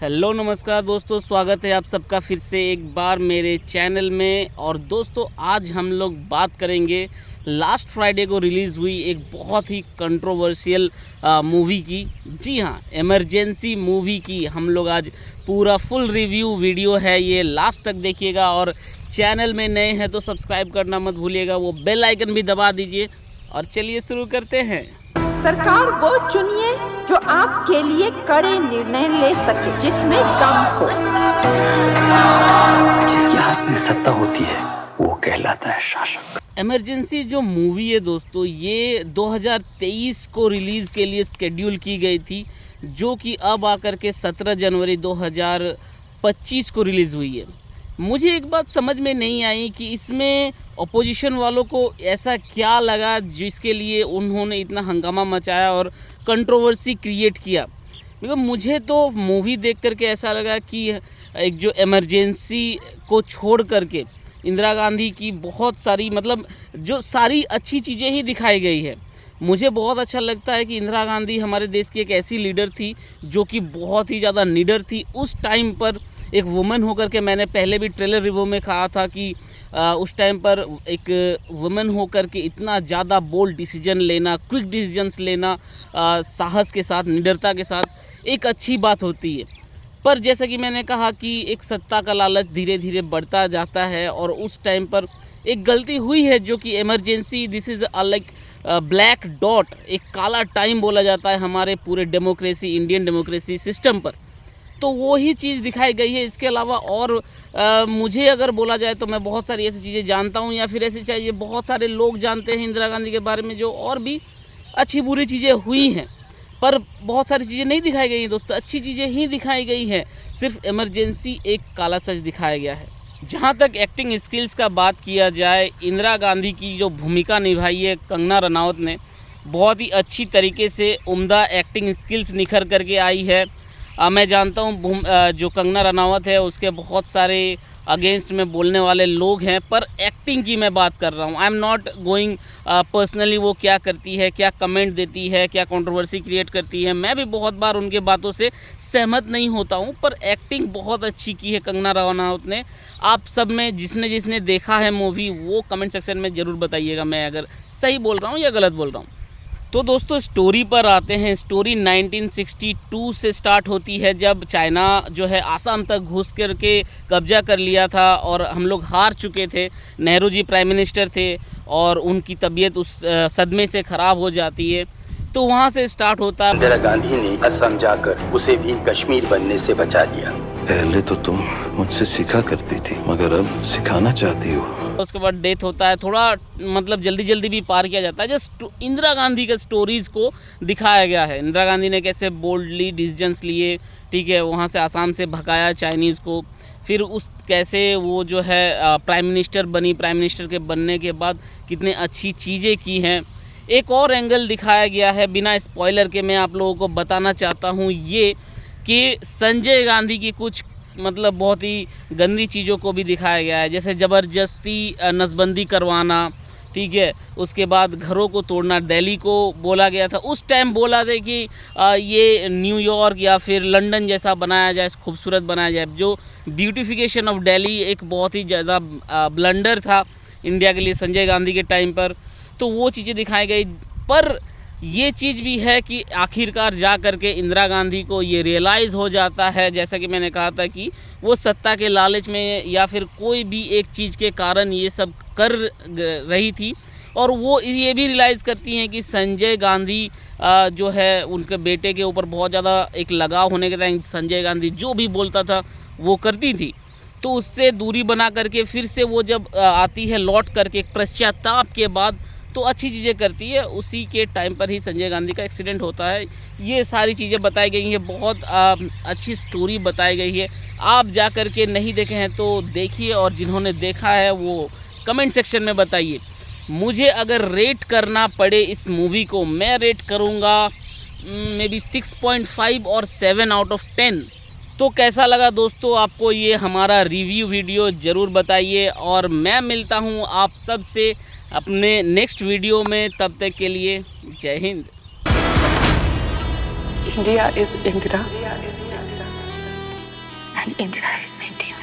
Hello नमस्कार दोस्तों, स्वागत है आप सबका फिर से एक बार मेरे चैनल में। और दोस्तों आज हम लोग बात करेंगे लास्ट फ्राइडे को रिलीज़ हुई एक बहुत ही कंट्रोवर्शियल मूवी की। जी हाँ, इमरजेंसी मूवी की हम लोग आज पूरा फुल रिव्यू वीडियो है, ये लास्ट तक देखिएगा। और चैनल में नए हैं तो सब्सक्राइब करना मत भूलिएगा, वो बेल आइकन भी दबा दीजिए। और चलिए शुरू करते हैं। सरकार वो चुनिए जो आपके लिए कड़े निर्णय ले सके, जिसमें दम हो। जिसके हाथ में सत्ता होती है वो कहलाता है शासक। इमरजेंसी जो मूवी है दोस्तों, ये 2023 को रिलीज़ के लिए स्केड्यूल की गई थी, जो कि अब आकर के 17 जनवरी 2025 को रिलीज़ हुई है। मुझे एक बात समझ में नहीं आई कि इसमें अपोजिशन वालों को ऐसा क्या लगा जिसके लिए उन्होंने इतना हंगामा मचाया और कंट्रोवर्सी क्रिएट किया। बिकॉज मुझे तो मूवी देख करके ऐसा लगा कि एक जो इमरजेंसी को छोड़ करके इंदिरा गांधी की बहुत सारी जो सारी अच्छी चीज़ें ही दिखाई गई है। मुझे बहुत अच्छा लगता है कि इंदिरा गांधी हमारे देश की एक ऐसी लीडर थी जो कि बहुत ही ज़्यादा निडर थी उस टाइम पर। एक वुमेन होकर के, मैंने पहले भी ट्रेलर रिव्यू में कहा था कि उस टाइम पर एक वुमेन होकर के इतना ज़्यादा बोल्ड डिसीजन लेना, क्विक डिसीजंस लेना, साहस के साथ, निडरता के साथ एक अच्छी बात होती है। पर जैसा कि मैंने कहा कि एक सत्ता का लालच धीरे धीरे बढ़ता जाता है और उस टाइम पर एक गलती हुई है जो कि emergency, this is like black dot, एक काला टाइम बोला जाता है हमारे पूरे डेमोक्रेसी, इंडियन डेमोक्रेसी सिस्टम पर। तो वो ही चीज़ दिखाई गई है। इसके अलावा और मुझे अगर बोला जाए तो मैं बहुत सारी ऐसी चीज़ें जानता हूँ, या फिर ऐसी चाहिए बहुत सारे लोग जानते हैं इंदिरा गांधी के बारे में जो और भी अच्छी बुरी चीज़ें हुई हैं, पर बहुत सारी चीज़ें नहीं दिखाई गई हैं दोस्तों, अच्छी चीज़ें ही दिखाई गई हैं। सिर्फ इमरजेंसी एक काला सच दिखाया गया है। जहाँ तक एक्टिंग स्किल्स का बात किया जाए, इंदिरा गांधी की जो भूमिका निभाई है कंगना रनावत ने, बहुत ही अच्छी तरीके से उम्दा एक्टिंग स्किल्स निखर करके आई है। मैं जानता हूँ जो कंगना रनावत है उसके बहुत सारे अगेंस्ट में बोलने वाले लोग हैं, पर एक्टिंग की मैं बात कर रहा हूँ। I am not going personally वो क्या करती है, क्या कमेंट देती है, क्या कंट्रोवर्सी क्रिएट करती है। मैं भी बहुत बार उनके बातों से सहमत नहीं होता हूँ, पर एक्टिंग बहुत अच्छी की है कंगना रनावत ने। आप सब में जिसने देखा है मूवी वो कमेंट सेक्शन में ज़रूर बताइएगा मैं अगर सही बोल रहा हूँ या गलत बोल रहा हूँ। तो दोस्तों स्टोरी पर आते हैं। स्टोरी 1962 से स्टार्ट होती है, जब चाइना जो है आसाम तक घुस करके कब्जा कर लिया था और हम लोग हार चुके थे। नेहरू जी प्राइम मिनिस्टर थे और उनकी तबीयत उस सदमे से ख़राब हो जाती है। तो वहाँ से स्टार्ट होता है। इंदिरा गांधी ने असम जाकर उसे भी कश्मीर बनने से बचा लिया। पहले तो तुम मुझसे सीखा करती थी, मगर अब सिखाना चाहती हो। उसके बाद डेथ होता है, थोड़ा जल्दी जल्दी भी पार किया जाता है। जस्ट इंदिरा गांधी के स्टोरीज़ को दिखाया गया है। इंदिरा गांधी ने कैसे बोल्डली डिसीजंस लिए, ठीक है, वहाँ से आसाम से भगाया चाइनीज़ को, फिर उस कैसे वो जो है प्राइम मिनिस्टर बनी, प्राइम मिनिस्टर के बनने के बाद कितने अच्छी चीज़ें की हैं। एक और एंगल दिखाया गया है, बिना स्पॉइलर के मैं आप लोगों को बताना चाहता हूँ ये कि संजय गांधी की कुछ बहुत ही गंदी चीज़ों को भी दिखाया गया है, जैसे ज़बरदस्ती नसबंदी करवाना, ठीक है, उसके बाद घरों को तोड़ना। दिल्ली को बोला गया था, उस टाइम बोला था कि ये न्यूयॉर्क या फिर लंदन जैसा बनाया जाए, खूबसूरत बनाया जाए। जो ब्यूटिफिकेशन ऑफ दिल्ली एक बहुत ही ज़्यादा ब्लंडर था इंडिया के लिए संजय गांधी के टाइम पर, तो वो चीज़ें दिखाई गई। पर ये चीज़ भी है कि आखिरकार जा कर के इंदिरा गांधी को ये रियलाइज़ हो जाता है, जैसा कि मैंने कहा था कि वो सत्ता के लालच में या फिर कोई भी एक चीज़ के कारण ये सब कर रही थी। और वो ये भी रियलाइज़ करती हैं कि संजय गांधी जो है उनके बेटे के ऊपर बहुत ज़्यादा एक लगाव होने के कारण संजय गांधी जो भी बोलता था वो करती थी। तो उससे दूरी बना करके फिर से वो जब आती है लौट करके पश्चाताप के बाद, तो अच्छी चीज़ें करती है। उसी के टाइम पर ही संजय गांधी का एक्सीडेंट होता है। ये सारी चीज़ें बताई गई हैं, बहुत अच्छी स्टोरी बताई गई है। आप जा कर के नहीं देखे हैं तो देखिए, और जिन्होंने देखा है वो कमेंट सेक्शन में बताइए। मुझे अगर रेट करना पड़े इस मूवी को, मैं रेट करूँगा मे बी 6.5 और 7 आउट ऑफ 10। तो कैसा लगा दोस्तों आपको ये हमारा रिव्यू वीडियो, ज़रूर बताइए। और मैं मिलता हूँ आप सब से अपने नेक्स्ट वीडियो में, तब तक के लिए जय Hind. India is Indira. and Indira is India.